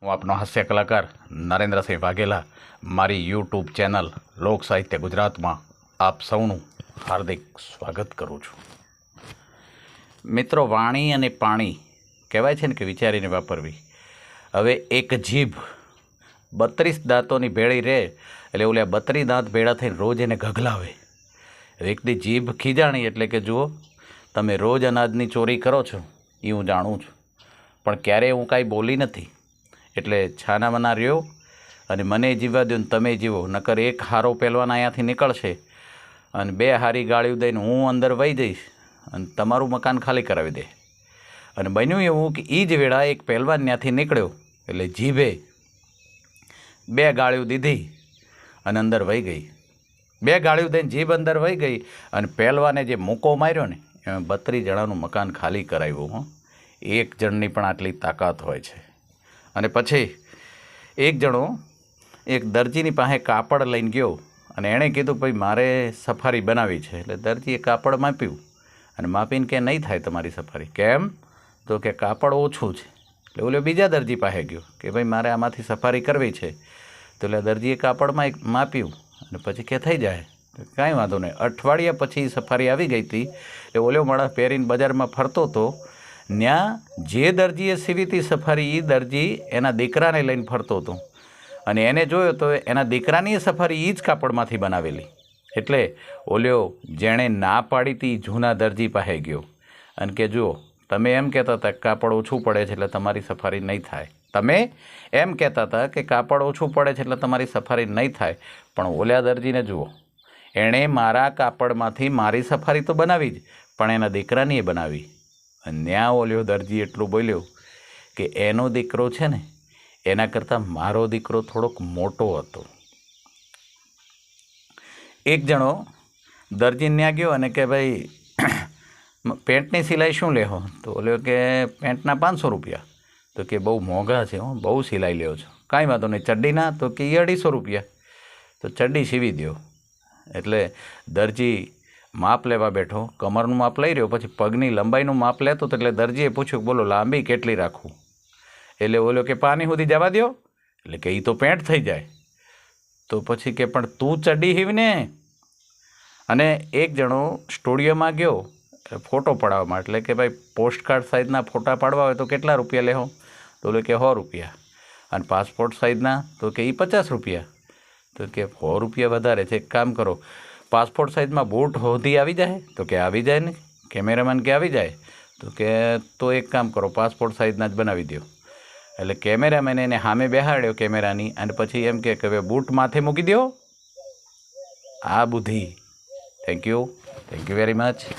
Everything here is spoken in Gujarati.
હું આપનો હાસ્ય કલાકાર નરેન્દ્રસિંહ વાઘેલા મારી યુટ્યુબ ચેનલ લોક સાહિત્ય ગુજરાતમાં આપ સૌનું હાર્દિક સ્વાગત કરું છું. મિત્રો, વાણી અને પાણી કહેવાય છે ને કે વિચારીને વાપરવી. હવે એક જીભ 32 દાંતોની ભેળી રહે એટલે ઓલા 32 દાંત ભેળા થઈને રોજ એને ગગલાવે. એકદી જીભ ખીજાણી એટલે કે જુઓ, તમે રોજ અનાજની ચોરી કરો છો એ હું જાણું છું, પણ ક્યારેય હું કાંઈ બોલી નથી. એટલે છાનામાના રહ્યો અને મને જીવવા દો ને તમે જીવો, નકર એક હારો પહેલવાન અહીંયાથી નીકળશે અને 2 હારી ગાળીઓ દઈને હું અંદર વહી જઈશ અને તમારું મકાન ખાલી કરાવી દે. અને બન્યું એવું કે એ જ વેળા એક પહેલવાન ત્યાંથી નીકળ્યો એટલે જીભે 2 ગાળીઓ દીધી અને અંદર વહી ગઈ. 2 ગાળીઓ દઈને જીભ અંદર વહી ગઈ અને પહેલવાને જે મૂકો માર્યો ને એમાં 32 જણાનું મકાન ખાલી કરાવ્યું. એક જણની પણ આટલી તાકાત હોય છે. અને પછી એક જણો એક દરજીની પાસે કાપડ લઈને ગયો અને એણે કીધું ભાઈ મારે સફારી બનાવવી છે. એટલે દરજીએ કાપડ માપ્યું અને માપીને કે નહીં થાય તમારી સફારી. કેમ? તો કે કાપડ ઓછું છે. એટલે ઓલો બીજા દરજી પાસે ગયો કે ભાઈ મારે આમાંથી સફારી કરવી છે. તો એટલે દરજીએ કાપડમાં માપ્યું અને પછી કે થઈ જાય. કાંઈ વાંધો નહીં. અઠવાડિયા પછી સફારી આવી ગઈ હતી. એટલે ઓલો માણસ પહેરીને બજારમાં ફરતો હતો. ત્યાં જે દરજીએ સીવી હતી સફારી એ દરજી એના દીકરાને લઈને ફરતો હતો અને એને જોયો તો એના દીકરાની સફારી એ જ કાપડમાંથી બનાવેલી. એટલે ઓલ્યો જેણે ના પાડી હતી જૂના દરજી પાસે ગયો અને કે જુઓ, તમે એમ કહેતા હતા કે કાપડ ઓછું પડે છે એટલે તમારી સફારી નહીં થાય. તમે એમ કહેતા હતા કે કાપડ ઓછું પડે છે એટલે તમારી સફારી નહીં થાય, પણ ઓલ્યા દરજીને જુઓ, એણે મારા કાપડમાંથી મારી સફારી તો બનાવી જ, પણ એના દીકરાની બનાવી. અને ત્યાં ઓલ્યો દરજી એટલું બોલ્યો કે એનો દીકરો છે ને એના કરતાં મારો દીકરો થોડોક મોટો હતો. એક જણો દરજીને ત્યાં ગયો અને કે ભાઈ પેન્ટની સિલાઈ શું લેવો? તો ઓલ્યો કે પેન્ટના 500 રૂપિયા. તો કે બહુ મોંઘા છે, બહુ સિલાઈ લ્યો છો. કાંઈ વાંધો નહીં. ચડ્ડીના? તો કે 250 રૂપિયા. તો ચડ્ડી સીવી દો. એટલે દરજી માપ લેવા બેઠો, કમરનું માપ લઈ રહ્યો, પછી પગની લંબાઈનું માપ લેતો તો એટલે દરજીએ પૂછ્યું બોલો લાંબી કેટલી રાખવું? એટલે ઓલો કે પાની સુધી જવા દો. એટલે કે એ તો પેન્ટ થઈ જાય. તો પછી કે પણ તું ચડ્ડી હીવને. અને એક જણો સ્ટુડિયોમાં ગયો ફોટો પડાવવામાં. એટલે કે ભાઈ પોસ્ટકાર્ડ સાઇઝના ફોટા પાડવા હોય તો કેટલા રૂપિયા લેવો? તો ઓલો કે 100 રૂપિયા. અને પાસપોર્ટ સાઇઝના? તો કે એ 50 રૂપિયા. તો કે 100 રૂપિયા વધારે છે, એક કામ કરો, પાસપોર્ટ સાઇઝમાં બૂટ હોધી આવી જાય? તો કે આવી જાય ને. કેમેરામેન કે આવી જાય? તો કે તો એક કામ કરો, પાસપોર્ટ સાઇઝના જ બનાવી દો. એટલે કેમેરામેને એને સામે બેહાડ્યો કેમેરાની અને પછી એમ કે હવે બૂટ માથે મૂકી દો. આ બુદ્ધિ. Thank you very much.